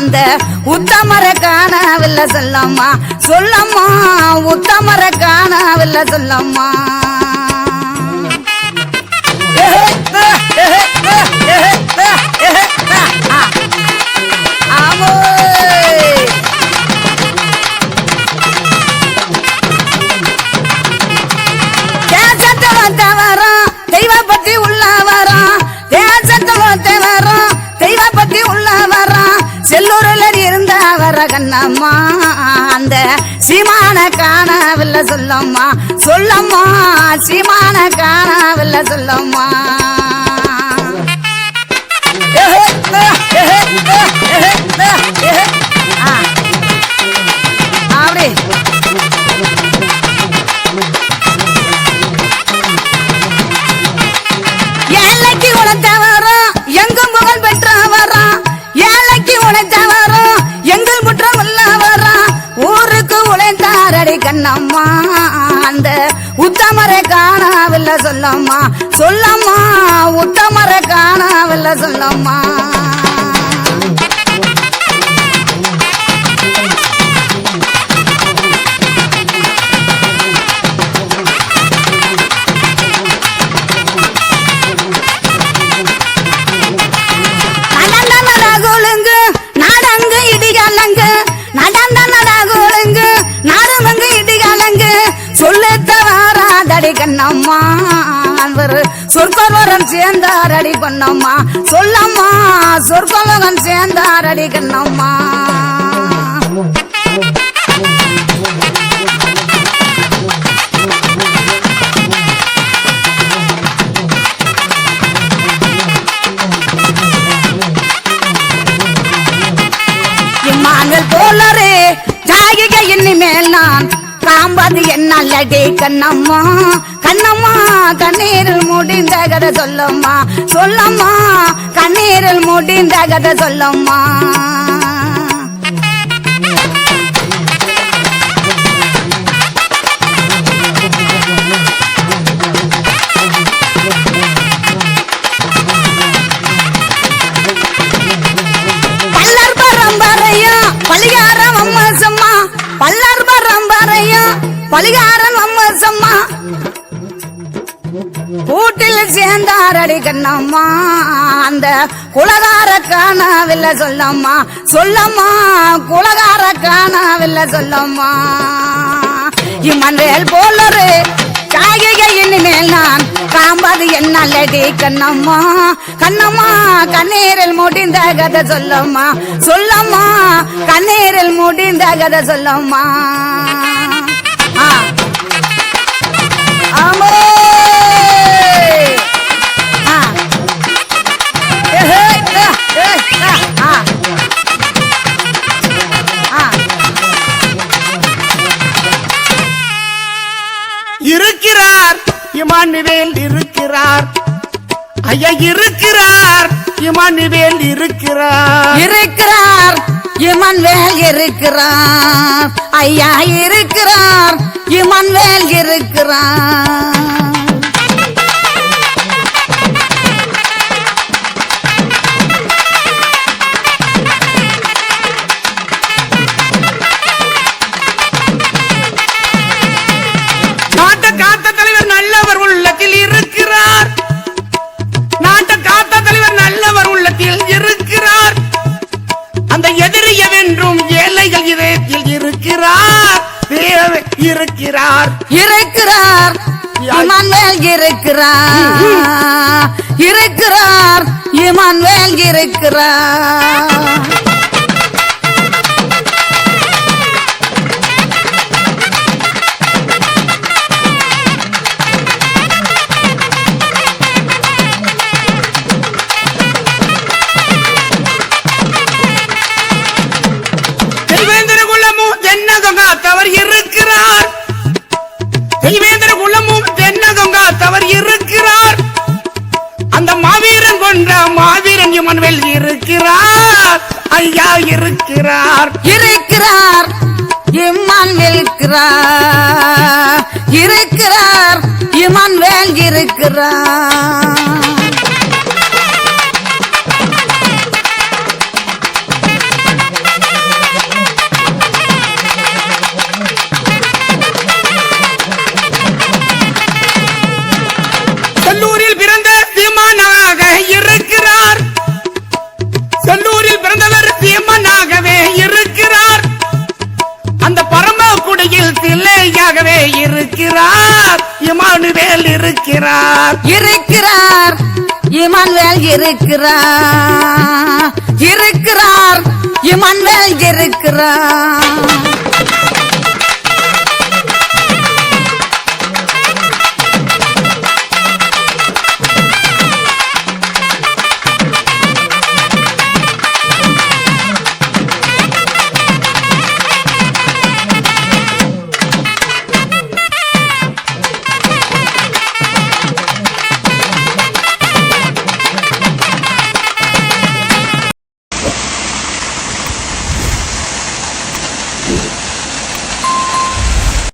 அந்த உத்தமரை காணவில்லை சொல்லம்மா சொல்லம்மா உத்தமரை காணவில்லை சொல்லம்மா ஆமோ தேசத்தை வந்தவரும் தெய்வ பத்தி உள்ளவரும் தேசத்தை வந்தவரும் தெய்வ பத்தி உள்ளவரும் செல்லூரில் இருந்தவர கண்ணம்மா அந்த சீமான காணவில்லை சொல்லம்மா சொல்லம்மா சீமான காணவில்லை சொல்லம்மா அப்படி ஏழைக்கு உழைத்தவரும் எங்கும் புகழ் பெற்றவரும் ஏழைக்கு உழைத்தவரும் எங்கள் முற்றம் உள்ளவரும் ஊருக்கு உழைத்தாரடி கண்ணம்மா அந்த உத்தமரை காணவில்லை சொல்லம்மா சொல்லம்மா உத்தமரை காணவில்லை சொல்லம்மா நாடங்கு இடிகாலங்கு நடந்த நடகுழுங்கு நாடுமங்கு இடிகாலங்கு சொல்லுத்த வாராதடி கண்ணம்மா சொற்கொலவன் சேர்ந்தாரடி கண்ணம்மா சொல்லம்மா சொற்கொலவன் சேர்ந்தாரடி கண்ணம்மா போலரே ஜாகிக இனிமேல் நான் காம்பது என்னல்லடி கண்ணம்மா கண்ணம்மா கண்ணீரில் முடிந்த கதை சொல்லம்மா சொல்லம்மா கண்ணீரில் முடிந்த கதை சொல்லம்மா பலிகாரம் அம்மசம்மா பல்லர் பரம்பரையும் பலிகாரம் அம்மசம்மா கூட்டில் சேர்ந்தாரடி கண்ணம்மா அந்த குலகார காணவில்லை சொல்லம்மா சொல்லம்மா குலகார காணவில்லை சொல்லம்மா இம்மன்வேல் போலரு காகிகை இனிமேல் நான் காம்பது என்னல்லடி கண்ணம்மா கண்ணம்மா கண்ணீரில் முடிந்த கதை சொல்லம்மா சொல்லம்மா கண்ணீரில் முடிந்த கதை சொல்லம்மா ஆமோ இருக்கிறார் இமானுவேல் இருக்கிறார் ஐயா இருக்கிறார் இமானுவேல் இருக்கிறார் இருக்கிறார் இமானுவேல் இருக்கிறார் ஐயா இருக்கிறார் இமானுவேல் இருக்கிறார் இருக்கிறார் இருக்கிறார் இமானுவேல் இருக்கிறார் இருக்கிறார் இமானுவேல் இருக்கிறார் தெய்வேந்திர குலமும் தென்னகங்காத்தவர் இருக்கிறார் அந்த மாவீரன் கொன்ற மாவீரன் இமானுவேல் இருக்கிறார் ஐயா இருக்கிறார் இருக்கிறார் இமானுவேல் இருக்கிறார் இருக்கிறார் இமானுவேல் இருக்கிறார் இமானுவேல் இருக்கிறார் இருக்கிறார் இமானுவேல் இருக்கிறார் இருக்கிறார் இமானுவேல் இருக்கிறார்